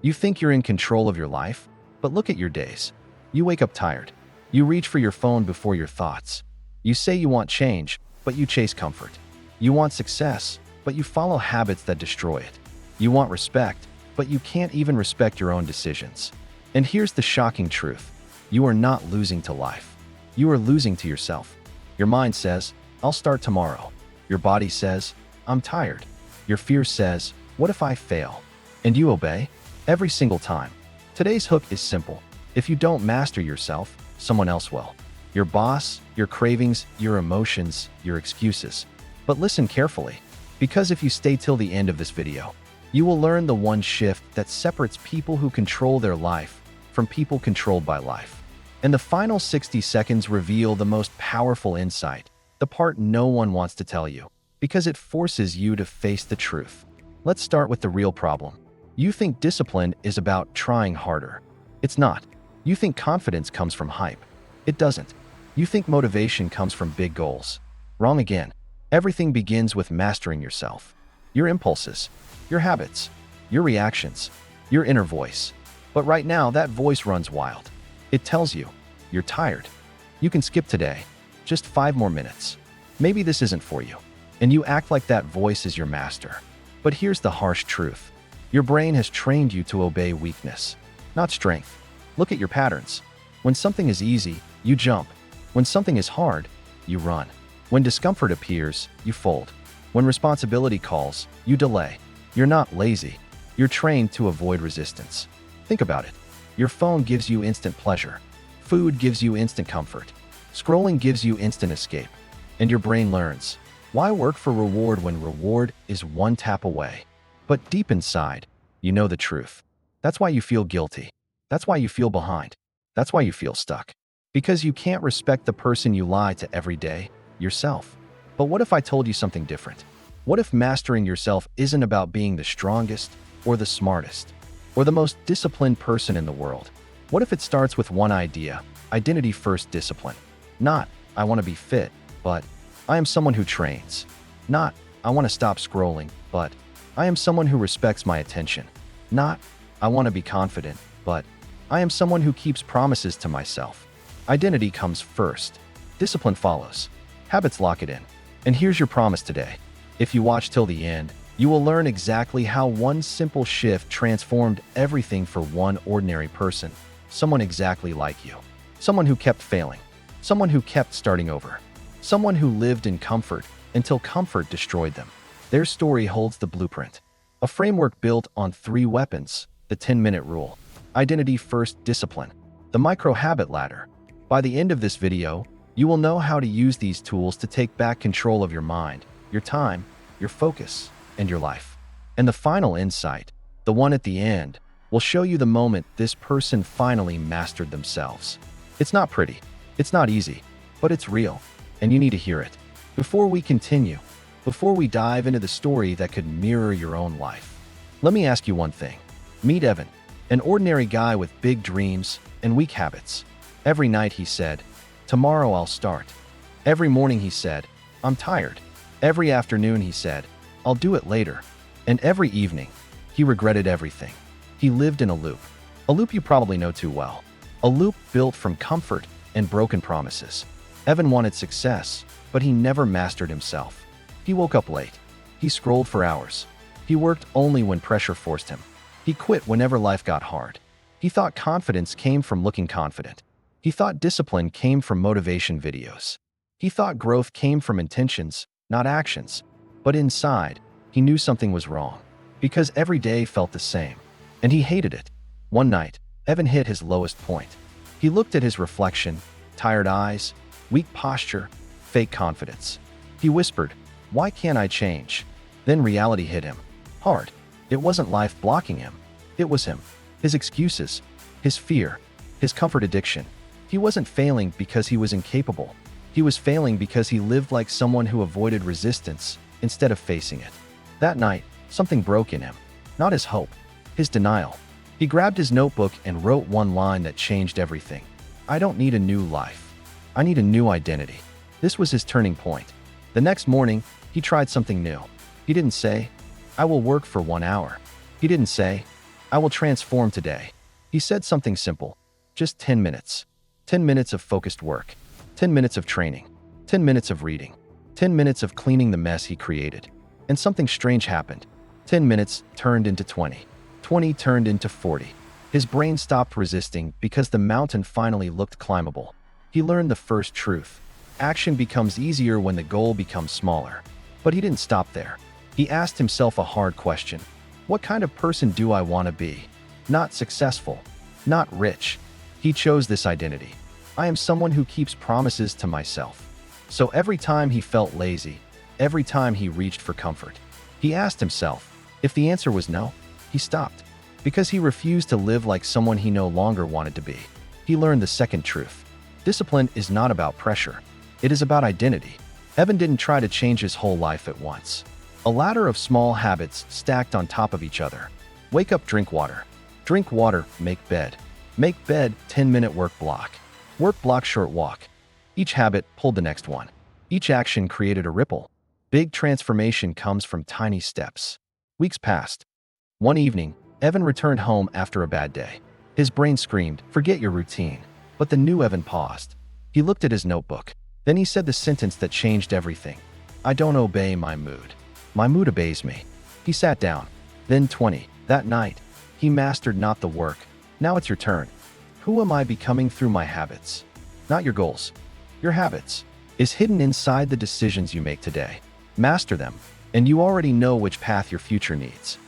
You think you're in control of your life, but look at your days. You wake up tired. You reach for your phone before your thoughts. You say you want change, but you chase comfort. You want success, but you follow habits that destroy it. You want respect, but you can't even respect your own decisions. And here's the shocking truth. You are not losing to life. You are losing to yourself. Your mind says, I'll start tomorrow. Your body says, I'm tired. Your fear says, what if I fail? And you obey? Every single time. Today's hook is simple. If you don't master yourself, someone else will. Your boss, your cravings, your emotions, your excuses. But listen carefully, because if you stay till the end of this video, you will learn the one shift that separates people who control their life from people controlled by life. And the final 60 seconds reveal the most powerful insight, the part no one wants to tell you, because it forces you to face the truth. Let's start with the real problem. You think discipline is about trying harder. It's not. You think confidence comes from hype. It doesn't. You think motivation comes from big goals. Wrong again. Everything begins with mastering yourself. Your impulses, your habits, your reactions, your inner voice. But right now, that voice runs wild. It tells you, you're tired. You can skip today. Just 5 more minutes. Maybe this isn't for you. And you act like that voice is your master. But here's the harsh truth. Your brain has trained you to obey weakness, not strength. Look at your patterns. When something is easy, you jump. When something is hard, you run. When discomfort appears, you fold. When responsibility calls, you delay. You're not lazy. You're trained to avoid resistance. Think about it. Your phone gives you instant pleasure. Food gives you instant comfort. Scrolling gives you instant escape. And your brain learns. Why work for reward when reward is one tap away? But deep inside, you know the truth. That's why you feel guilty. That's why you feel behind. That's why you feel stuck. Because you can't respect the person you lie to every day, yourself. But what if I told you something different? What if mastering yourself isn't about being the strongest, or the smartest, or the most disciplined person in the world? What if it starts with one idea, identity first discipline? Not, I want to be fit, but I am someone who trains. Not, I want to stop scrolling, but I am someone who respects my attention. Not, I want to be confident, but I am someone who keeps promises to myself. Identity comes first. Discipline follows. Habits lock it in. And here's your promise today. If you watch till the end, you will learn exactly how one simple shift transformed everything for one ordinary person. Someone exactly like you. Someone who kept failing. Someone who kept starting over. Someone who lived in comfort until comfort destroyed them. Their story holds the blueprint. A framework built on 3 weapons, the 10-minute rule, identity first discipline, the micro-habit ladder. By the end of this video, you will know how to use these tools to take back control of your mind, your time, your focus, and your life. And the final insight, the one at the end, will show you the moment this person finally mastered themselves. It's not pretty, it's not easy, but it's real, and you need to hear it. Before we continue, before we dive into the story that could mirror your own life, let me ask you one thing. Meet Evan, an ordinary guy with big dreams and weak habits. Every night he said, tomorrow I'll start. Every morning he said, I'm tired. Every afternoon he said, I'll do it later. And every evening, he regretted everything. He lived in a loop you probably know too well. A loop built from comfort and broken promises. Evan wanted success, but he never mastered himself. He woke up late. He scrolled for hours. He worked only when pressure forced him. He quit whenever life got hard. He thought confidence came from looking confident. He thought discipline came from motivation videos. He thought growth came from intentions, not actions. But inside, he knew something was wrong, because every day felt the same, and he hated it. One night, Evan hit his lowest point. He looked at his reflection, tired eyes, weak posture, fake confidence. He whispered, why can't I change? Then reality hit him. Hard. It wasn't life blocking him. It was him. His excuses, his fear, his comfort addiction. He wasn't failing because he was incapable. He was failing because he lived like someone who avoided resistance instead of facing it. That night, something broke in him. Not his hope, his denial. He grabbed his notebook and wrote one line that changed everything. I don't need a new life. I need a new identity. This was his turning point. The next morning, he tried something new. He didn't say, I will work for 1 hour. He didn't say, I will transform today. He said something simple. Just 10 minutes. 10 minutes of focused work. 10 minutes of training. 10 minutes of reading. 10 minutes of cleaning the mess he created. And something strange happened. 10 minutes turned into 20. 20 turned into 40. His brain stopped resisting because the mountain finally looked climbable. He learned the first truth. Action becomes easier when the goal becomes smaller. But he didn't stop there. He asked himself a hard question. What kind of person do I want to be? Not successful. Not rich. He chose this identity. I am someone who keeps promises to myself. So every time he felt lazy, every time he reached for comfort, he asked himself, if the answer was no, he stopped. Because he refused to live like someone he no longer wanted to be. He learned the second truth. Discipline is not about pressure. It is about identity. Evan didn't try to change his whole life at once. A ladder of small habits stacked on top of each other. Wake up, drink water. Drink water, make bed. Make bed, 10-minute work block. Work block, short walk. Each habit pulled the next one. Each action created a ripple. Big transformation comes from tiny steps. Weeks passed. One evening, Evan returned home after a bad day. His brain screamed, forget your routine. But the new Evan paused. He looked at his notebook. Then he said the sentence that changed everything. I don't obey my mood. My mood obeys me. He sat down. Then 20. That night, he mastered not the work. Now it's your turn. Who am I becoming through my habits? Not your goals. Your habits is hidden inside the decisions you make today. Master them, and you already know which path your future needs.